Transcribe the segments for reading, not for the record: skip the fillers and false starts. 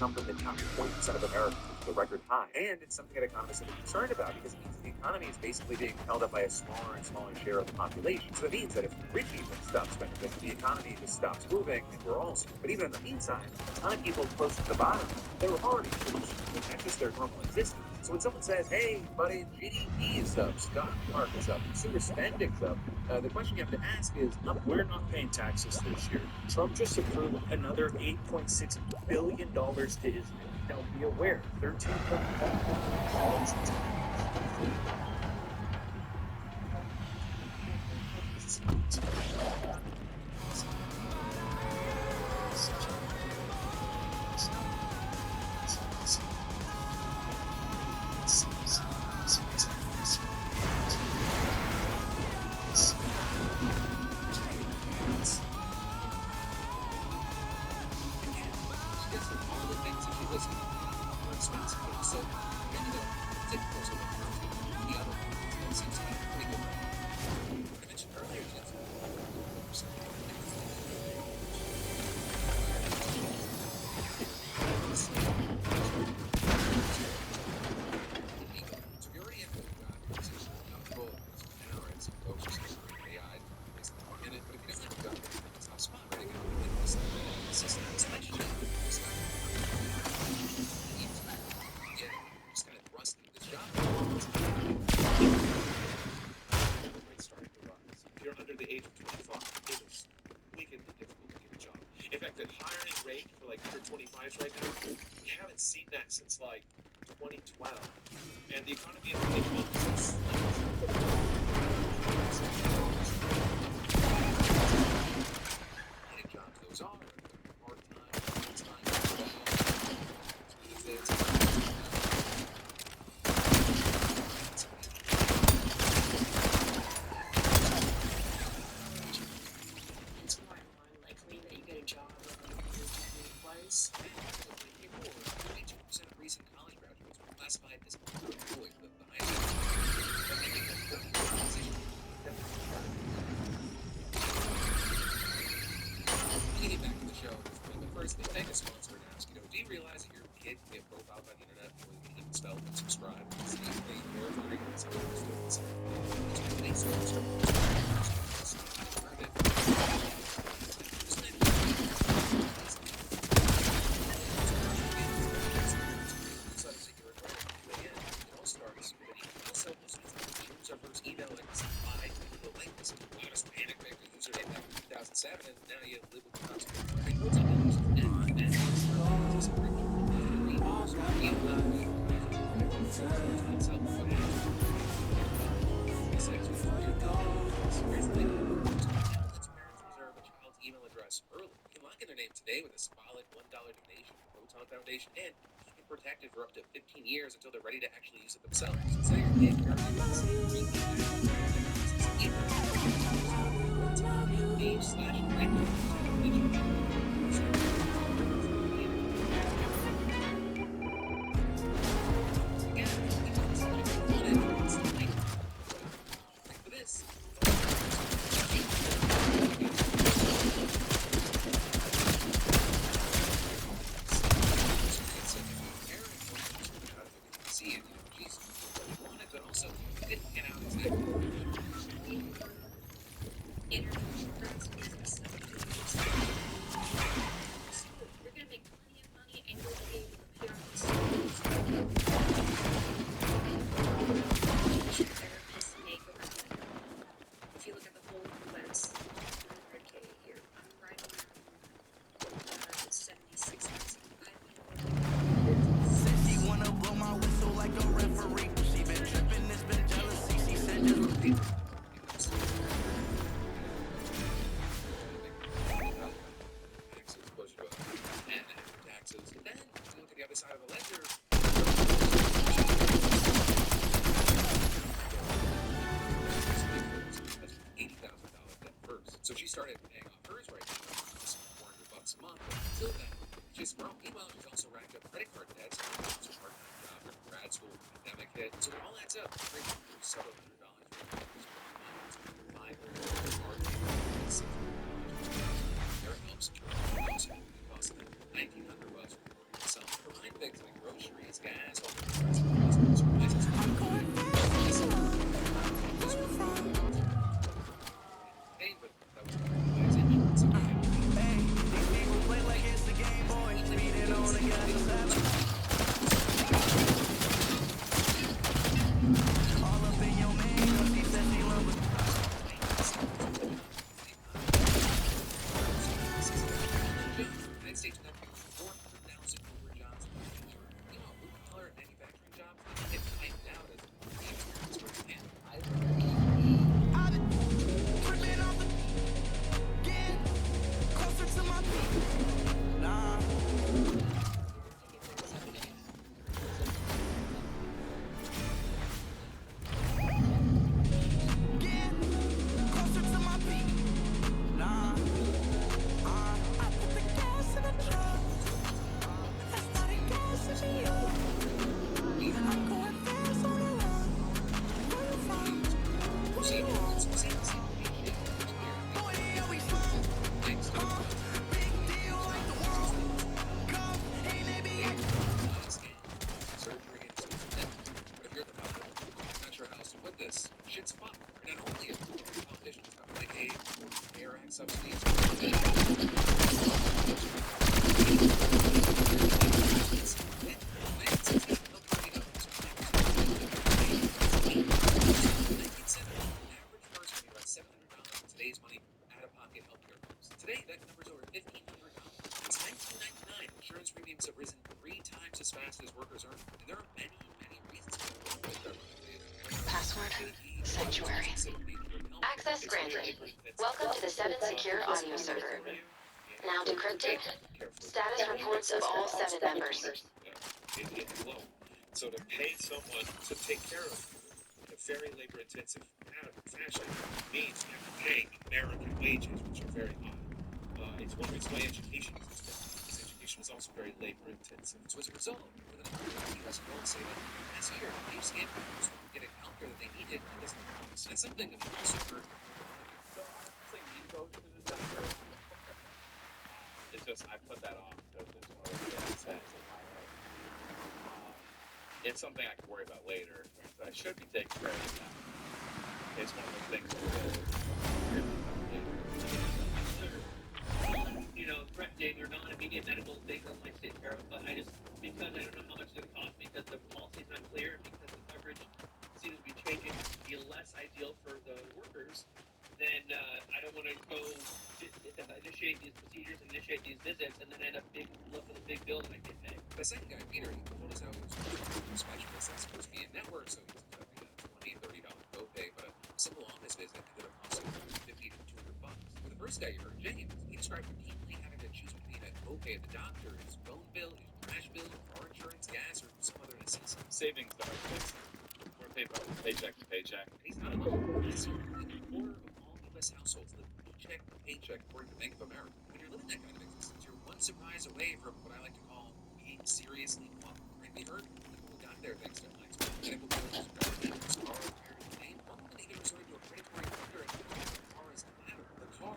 number in the top 20% of Americans, which is a record high. And it's something that economists have been concerned about because it means the economy is basically being held up by a smaller and smaller share of the population. So it means that if rich people stop spending, the economy just stops moving and we're all screwed. But even in the meantime, a ton of people close to the bottom, they were already screwed. That's just their normal existence. So when someone says, hey, buddy, GDP is up, stock market's up, consumer spending's up, the question you have to ask is, we're not paying taxes this year. Trump just approved another $8.6 billion to Israel. Now be aware, $13.1 right now. We haven't seen that since like 2012, and the economy has been since. Jobs those are part-time, full-time, it's more and more likely that you get a job like your degree was. 22% of recent college graduates were classified as unemployed, the highest. Getting back to the show, but first, the thank a sponsor and ask, do you realize that your kid can get profiled by the internet before they can even spell and subscribe? It's easily verifying and some of the students. And now you live with the consequences. Email address early. You can lock in their name today with a symbolic $1 donation to Proton Foundation and keep it protected for up to 15 years until they're ready to actually use it themselves. So your kid side of the ledger. $80,000 debt first. So she started paying off hers right now. It's $400 a month. Until then, she's grown. Meanwhile, she's also racked up credit card debts. It's a part-time job, grad school, pandemic hit. So it all adds up. Several $100. Eric helps. It costs $1,900 for yourself. fast as workers earn. And there are many, many reasons for that. Password sanctuary. Access granted. Welcome to the 7 secure audio server. Now decrypted. Status reports of all 7 members. It's low. So to pay someone to take care of you in a very labor-intensive fashion means you have to pay American wages, which are very high. It's one reason why education is expensive, because education is also very labor-intensive. So as a result, for the number of U.S. adults say that last year, they've scanned workers from getting healthcare that they needed and doesn't cost. That's something that we've also heard. So honestly, you go to the doctor. It's just I put that off because it's one of the things. It's something I can worry about later. So I should be taking care of that. It's one of the things. You know, threat date or non-immediate medical things I'd like to take care of, but I just, because I don't know how much it's going to cost, because the policy is unclear, because the coverage seems to be changing to be less ideal for the workers, then I don't want to go initiate these procedures, initiate these visits, and then end up left with a big bill that I can't pay. The second guy, Peter, he told us how he was a specialist that's supposed to be in network, so he's expecting a $20, $30 copay, but a simple office visit ended up costing $50 to $200. For the first guy you heard, James, he described repeatedly having to choose between a copay at the doctor, his phone bill, his trash bill, car insurance, gas, or some other necessity. Savings though, we're paid by paycheck to paycheck. And he's not alone. This year, nearly a quarter of all U.S. households live paycheck to paycheck, according to Bank of America. When you're living that kind of existence, you're one surprise away from what I like to call being seriously fucked. Right? We heard people who got there thanks to unexpected medical bills, credit car repair, you name it. One woman even resorted to a predatory lender and told the car is the matter. The car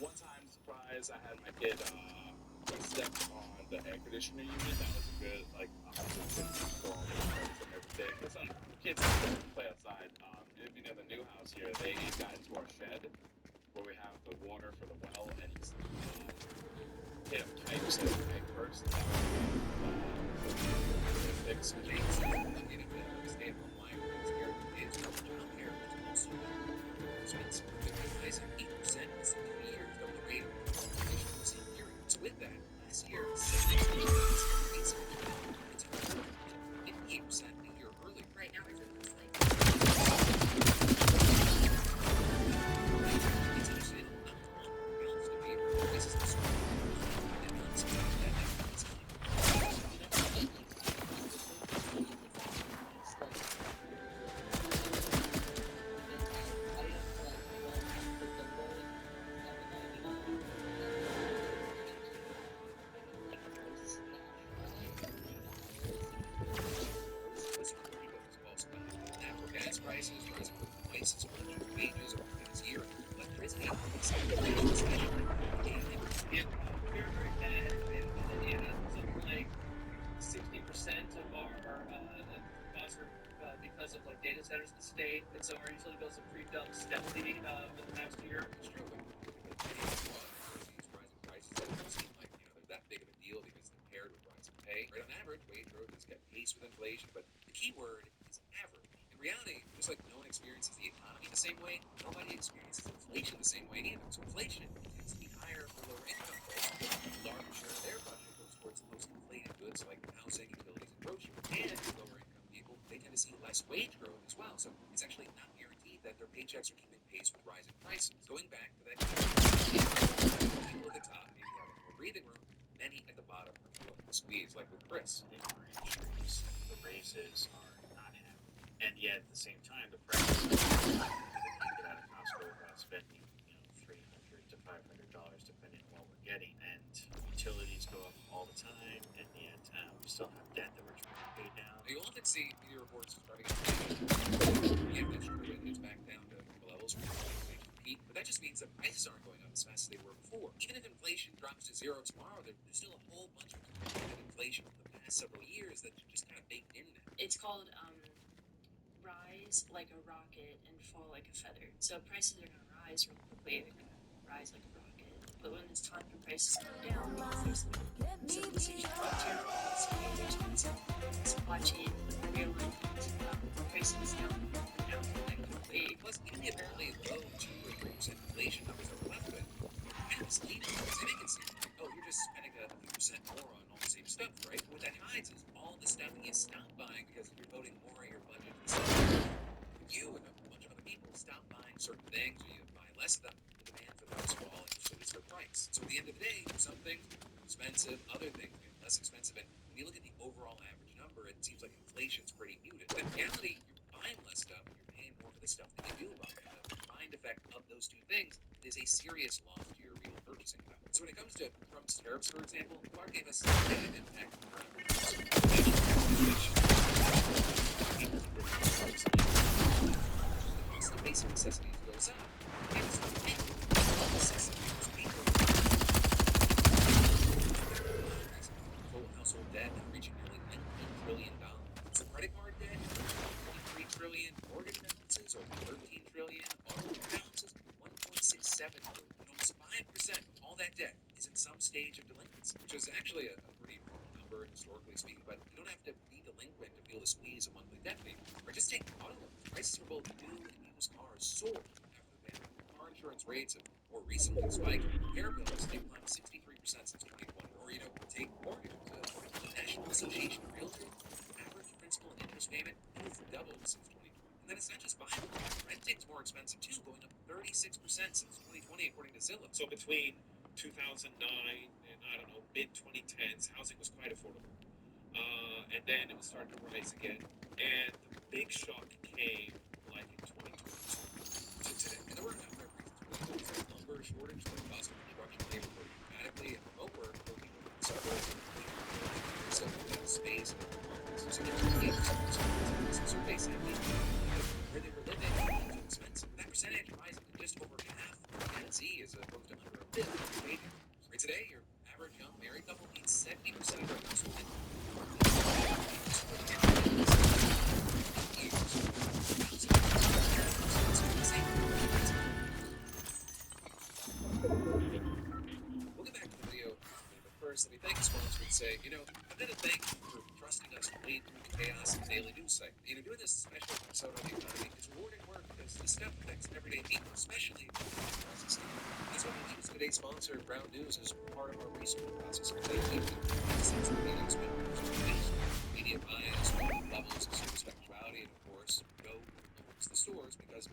One time surprise, I had my kid step on the air conditioner unit. That was a good, like, 150 and everything. It's like kids play outside. If you know the new house here, they got into our shed where we have the water for the well, and he's hit him tight with the pipe first. Fix James is getting better. Stay-at-home life is here. Kids from childcare is also expensive. The rise of 8% in 2 years, double the rate of inflation in the same period. So with that, last year, 58% a year earlier. Right now, everyone's like, It's understandable not to want balance to be places to store and not spend that extra time. Natural gas prices rising twice as much as wages over the past year. Electricity is Yeah, very, very bad. In Indiana, something like 60% of our costs are because of like data centers in the state, and so our utility bills have creeped up steadily over the past year. It's true, but these rising prices don't seem like they're that big of a deal because they're paired with rising pay. Right, on average, wage growth has kept pace with inflation, but the key word is average. In reality, just like no one experiences the economy the same way, nobody experiences inflation the same way either. So inflation tends to be higher for lower income folks. A larger share of their budget goes towards the most inflated goods like housing, utilities, and groceries. And lower income people, they tend to see less wage growth as well. So it's actually not guaranteed that their paychecks are keeping pace with rising prices. Going back to that people at the top maybe having more breathing room, many at the bottom are feeling the squeeze, like with Chris. The increase, the raises are not happening, and yet at the same time, the prices are you can get out of Costco without spending $300 to $500 depending on what we're getting, and utilities go up all the time, and yet we still have debt that we're trying to pay down. You'll often see media reports starting at yeah, that's true. It's back down to levels from inflation peak, but that just means that prices aren't going up as fast as they were before. Even if inflation drops to zero tomorrow, there's still a whole bunch of inflation from the past several years that just kind of baked in there. it's called rise like a rocket and fall like a feather. So prices are going to rise really quickly. They're going to rise like a rocket. But when it's time for prices to come down, because there's civilization supply chain, airline prices down like quickly. Plus, even the apparently low 2 or 3% inflation numbers that we're left with are kind of misleading because they make it seem like, oh, you're just spending a few percent more on all the same stuff, right? But what that hides is all the stuff that you stop buying because you're devoting more of your budget to stuff. You and a bunch of other people stop buying certain things, or you buy less of them, the demand for those fall, and so does their price. So at the end of the day, some things are expensive, other things get less expensive, and when you look at the overall average number, it seems like inflation's pretty muted. But in reality, you're buying less stuff, and you're paying more for the stuff that you do buy. And the combined effect of those two things is a serious loss to your real purchasing power. So when it comes to Trump's tariffs, for example, Clark gave us a negative impact on the cost of basic necessities goes up. And it's not true. Full household debt reaching nearly $19 trillion. So credit card debt, 23 trillion, mortgage balances over 13 trillion, auto balances 1.67 trillion. And almost 5% of all that debt is in some stage of delinquency, which is actually a pretty normal number historically speaking, but you don't have to be delinquent to feel the squeeze of monthly debt payment. Or just take auto loans. Prices for both new and used cars soared after the pandemic. Car insurance rates have more recently spiked. Repair bills, they've climbed 63% since 2020. Or, take mortgages. According to the National Association of Realtors, average principal and interest payment has doubled since 2020. And then it's not just buying. Renting's more expensive too, going up 36% since 2020, according to Zillow. So between 2009 and I don't know mid 2010s, housing was quite affordable, and then it was starting to rise again. And the big shock came like in 2022 to today. And there were a number of reasons for that. There was a lumber shortage, the cost of construction labor grew dramatically, and remote work, working in the suburbs, so space and apartments. So there were surveys saying where they were living was expensive. That percentage rising to just over half for Gen Z as opposed to under a fifth for baby boomers. Right today, your average young married couple needs 70% of their household income. We'll get back to the video, but first, let me thank the sponsor and say, I've got to thank you for trusting us to wade through the chaos of the daily news cycle. Doing this special episode on the economy is rewarding work because this stuff affects everyday people, especially the process. That's why we use today's sponsor, Ground News, as part of our research process. Media bias, levels of certain spectrality, and of course, go amongst the stores because,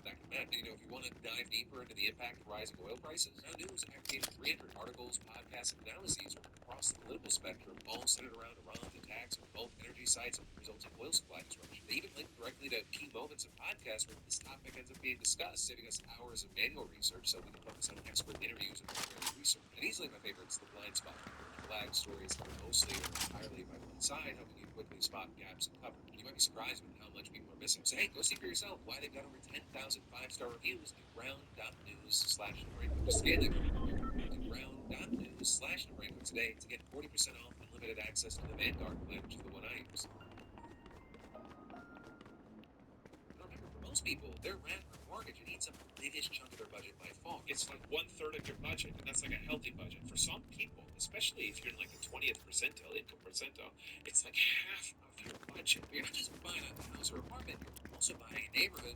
that can matter. If you want to dive deeper into the impact of rising oil prices, Ground News aggregated 300 articles, podcasts, and analyses across the political spectrum, all centered around Iran's attacks on Gulf energy sites and resulting oil supply disruption. They even link directly to key moments of podcasts where this topic ends up being discussed, saving us hours of manual research so we can focus on expert interviews and primary research. And easily my favorite is the blind spot. Flag stories covered mostly or entirely by one side, helping you quickly spot gaps in coverage. You might be surprised with how much people are missing. So hey, go see for yourself why they've got over 10,000 5-star reviews at ground.news/NebrainCo. Just scan that ground.news/NebrainCo today to get 40% off unlimited access to the Vanguard plan, which is the one I use. Remember, for most people, their rent or mortgage, it eats up the biggest chunk of their budget by far. It's like 1/3 of your budget, and that's like a healthy budget. For some people, especially if you're in like the 20th percentile, income percentile, it's like half of your budget. But you're not just buying a house or apartment, you're also buying a neighborhood.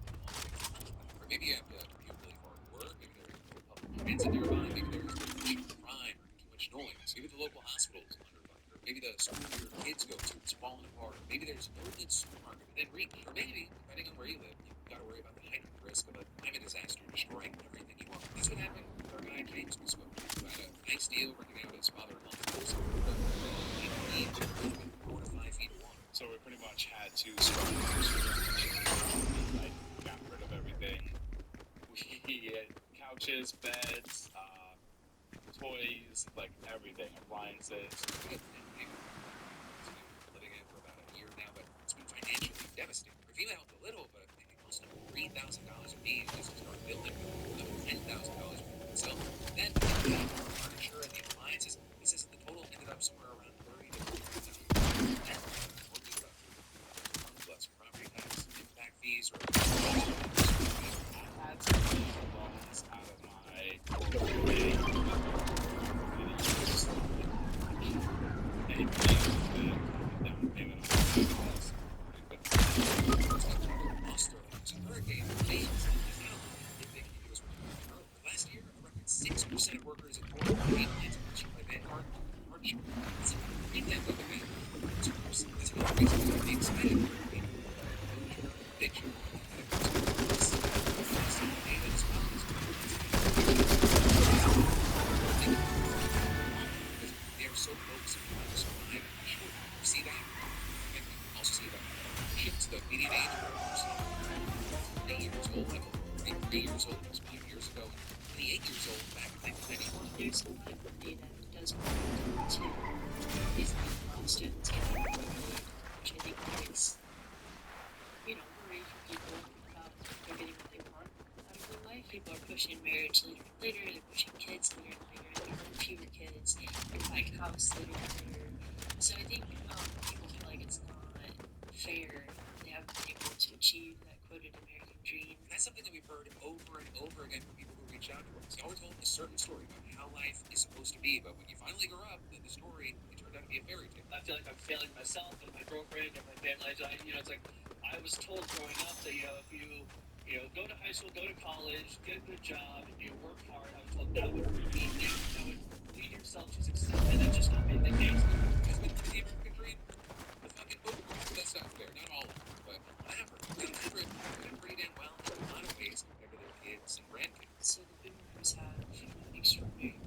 Or maybe you have to commute really far to work, maybe there's no public transit nearby, maybe there's too much crime or too much noise, maybe the local hospital's underfunded, or maybe the school your kids go to is falling apart, or maybe there's no good supermarket within reach, or maybe, depending on where you live, you've got to worry about the heightened risk of a climate disaster destroying everything you own. That's what happened with our guy James we spoke to, who had a nice deal renting out his father-in-law's house, he needs 4 to 5 feet of water. So we pretty much had to start like got rid of everything. We had couches, beds, toys, like everything, appliances. We've been living in it for about a year now, but it's been financially devastating. Review helped a little, but it cost him $3,000 a piece just to start building, another $10,000 for himself. Then the furniture and the appliances, he says that the total ended up somewhere around $30,000 to $40,000. Plus property tax, impact fees, or I had to take loans out of my 401k. And down payment on the house. hurricane, percent of workers in Florida paid plants purchased by Vanguard hardship. It's a great debt of the bank. It's worse. It's another reason why they expect closure, eviction, medical expenses. Data as well as because they are so focused on trying to survive in the short term. You see that. And you also see the shifts the median age of workers. 20 years old, like 43 years old was 5 years ago, and 28 years old back in 1991. There's a lot of data that does point to basically a lot of students getting unemployed, which I think is, worry for people about if they're getting what they want out of their life. People are pushing marriage later and later, they're pushing kids later and later, they're having fewer kids, they're buying a house later and later. So I think people feel like it's not fair. They haven't been able to achieve that quoted American dream. And that's something that we've heard over and over again from people who reach out to us. They always told a certain story about how life is supposed to be, but when you finally grow up, then the story, it turned out to be a fairy tale. I feel like I'm failing myself and my girlfriend and my family. It's like I was told growing up that if you go to high school, go to college, get a good job, and work hard. I was told that would lead you, that would lead yourself to success, and that's just not been the case. Has been the American dream? The fucking book. That's not fair. Not all of them, but whatever. On average, they're doing pretty damn well in a lot of ways compared to their kids and grandkids. So the boomers have an extraordinary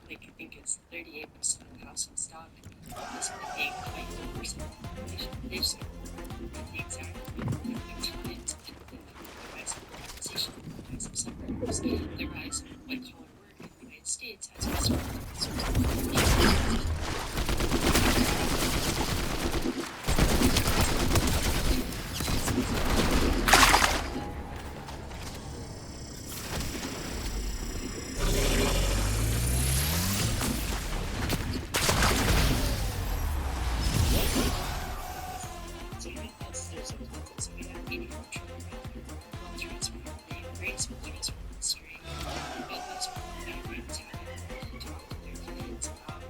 I think it's 38% of household stock, despite being 24% of the population. They've sort of the exact times of the rise of urbanization, the rise of suburbs, the rise of white-collar work in the United States has been sort of So that's there's a concept. So we have $84 trillion wealth transfer happening, graceful transfer industry, but these backgrounds haven't talked to their kids about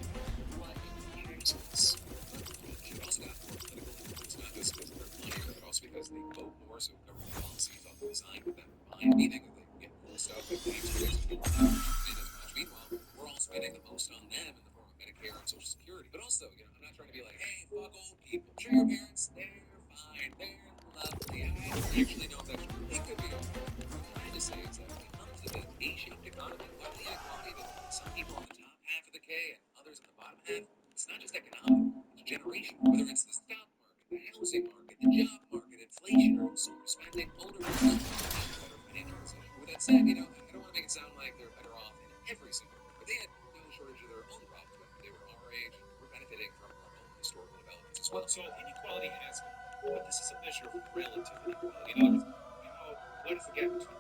what an inheritance would look like. They've also got more political influence, not just because of their money, but also because they vote more, so government policies often designed with them in mind, meaning that they get cool stuff like tax breaks and don't have to spend as much. Meanwhile, we're all spending the most on them in the form of Medicare and Social Security. But also, I'm not trying to be like, hey, fuck old people. Sure, your parents, they're fine, they're lovely. I don't actually know if that's true. They could be. What I'm trying to say is that when it comes to the K-shaped economy, a lot of the inequality that some people on the top half of the K and others on the bottom half, it's not just economic, it's generational. Whether it's the stock market, the housing market, the job market, inflation, or consumer spending, older people have a better financial position. With that said, I don't want to make it sound like they're better off in every single way, but they had no shortage of their own problems when they were our age, and we're benefiting from our own historical developments as well. So inequality has been, but this is a measure of relative inequality. What is the gap between